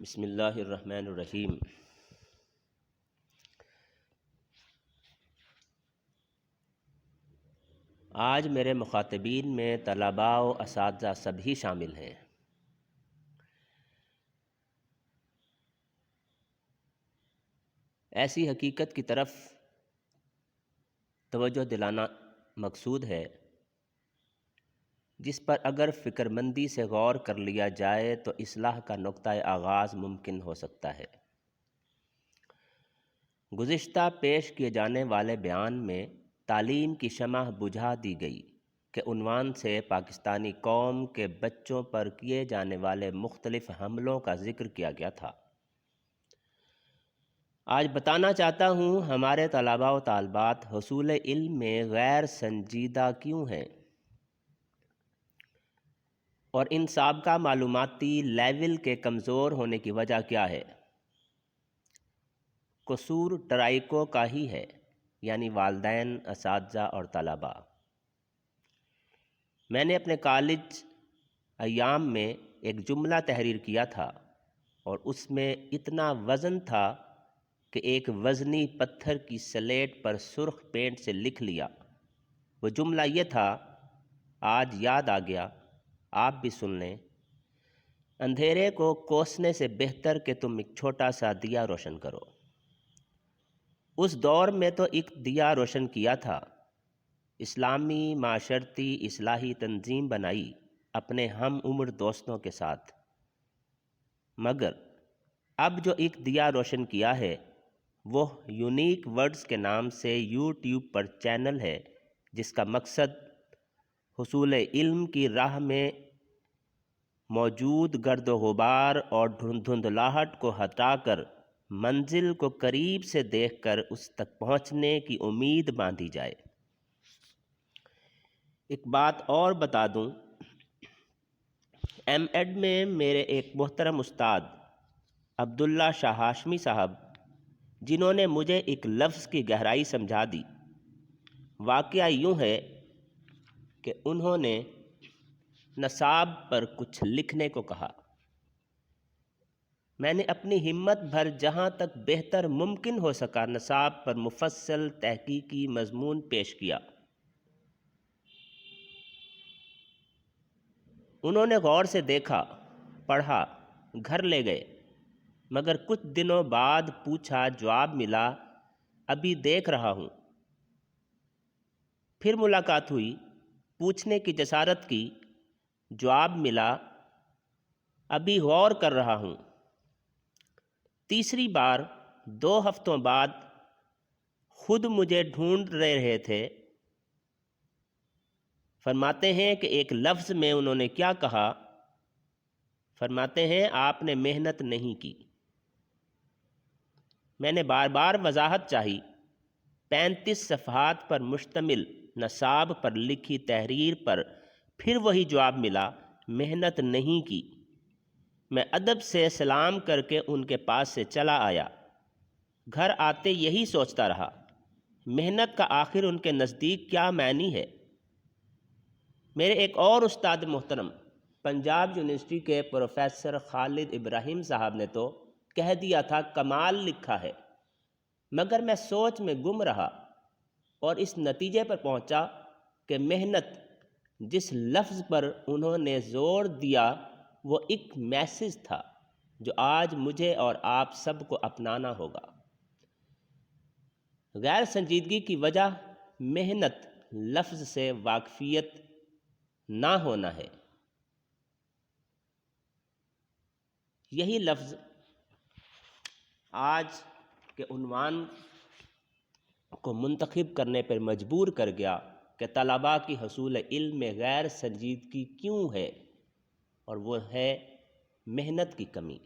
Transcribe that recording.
بسم اللہ الرحمن الرحیم۔ آج میرے مخاطبین میں طلباء و اساتذہ سبھی شامل ہیں۔ ایسی حقیقت کی طرف توجہ دلانا مقصود ہے جس پر اگر فکر مندی سے غور کر لیا جائے تو اصلاح کا نقطہ آغاز ممکن ہو سکتا ہے۔ گزشتہ پیش کیے جانے والے بیان میں تعلیم کی شمع بجھا دی گئی کہ عنوان سے پاکستانی قوم کے بچوں پر کیے جانے والے مختلف حملوں کا ذکر کیا گیا تھا۔ آج بتانا چاہتا ہوں ہمارے طلباء و طالبات حصول علم میں غیر سنجیدہ کیوں ہیں اور ان سابقہ معلوماتی لیول کے کمزور ہونے کی وجہ کیا ہے۔ قصور ٹرائیکو کا ہی ہے، یعنی والدین، اساتذہ اور طلباء۔ میں نے اپنے کالج ایام میں ایک جملہ تحریر کیا تھا اور اس میں اتنا وزن تھا کہ ایک وزنی پتھر کی سلیٹ پر سرخ پینٹ سے لکھ لیا۔ وہ جملہ یہ تھا، آج یاد آ گیا، آپ بھی سن لیں۔ اندھیرے کو کوسنے سے بہتر کہ تم ایک چھوٹا سا دیا روشن کرو۔ اس دور میں تو ایک دیا روشن کیا تھا، اسلامی معاشرتی اصلاحی تنظیم بنائی اپنے ہم عمر دوستوں کے ساتھ، مگر اب جو ایک دیا روشن کیا ہے وہ یونیک ورڈز کے نام سے یوٹیوب پر چینل ہے جس کا مقصد حصول علم کی راہ میں موجود گرد و غبار اور دھندلاہٹ کو ہٹا کر منزل کو قریب سے دیکھ کر اس تک پہنچنے کی امید باندھی جائے۔ ایک بات اور بتا دوں، ایم ایڈ میں میرے ایک محترم استاد عبداللہ شاہ ہاشمی صاحب، جنہوں نے مجھے ایک لفظ کی گہرائی سمجھا دی۔ واقعہ یوں ہے کہ انہوں نے نصاب پر کچھ لکھنے کو کہا۔ میں نے اپنی ہمت بھر جہاں تک بہتر ممکن ہو سکا نصاب پر مفصل تحقیقی مضمون پیش کیا۔ انہوں نے غور سے دیکھا، پڑھا، گھر لے گئے، مگر کچھ دنوں بعد پوچھا، جواب ملا، ابھی دیکھ رہا ہوں۔ پھر ملاقات ہوئی، پوچھنے کی جسارت کی، جواب ملا، ابھی غور کر رہا ہوں۔ تیسری بار 2 ہفتوں بعد خود مجھے ڈھونڈ رہے تھے۔ فرماتے ہیں کہ ایک لفظ میں انہوں نے کیا کہا؟ فرماتے ہیں آپ نے محنت نہیں کی۔ میں نے بار بار وضاحت چاہی۔ 35 صفحات پر مشتمل نصاب پر لکھی تحریر پر پھر وہی جواب ملا، محنت نہیں کی۔ میں ادب سے سلام کر کے ان کے پاس سے چلا آیا۔ گھر آتے یہی سوچتا رہا، محنت کا آخر ان کے نزدیک کیا معنی ہے۔ میرے ایک اور استاد محترم پنجاب یونیورسٹی کے پروفیسر خالد ابراہیم صاحب نے تو کہہ دیا تھا، کمال لکھا ہے، مگر میں سوچ میں گم رہا اور اس نتیجے پر پہنچا کہ محنت جس لفظ پر انہوں نے زور دیا وہ ایک میسج تھا جو آج مجھے اور آپ سب کو اپنانا ہوگا۔ غیر سنجیدگی کی وجہ محنت لفظ سے واقفیت نہ ہونا ہے۔ یہی لفظ آج کے عنوان کو منتخب کرنے پر مجبور کر گیا کہ طلباء کی حصول علم میں غیر سنجیدگی کیوں ہے، اور وہ ہے محنت کی کمی۔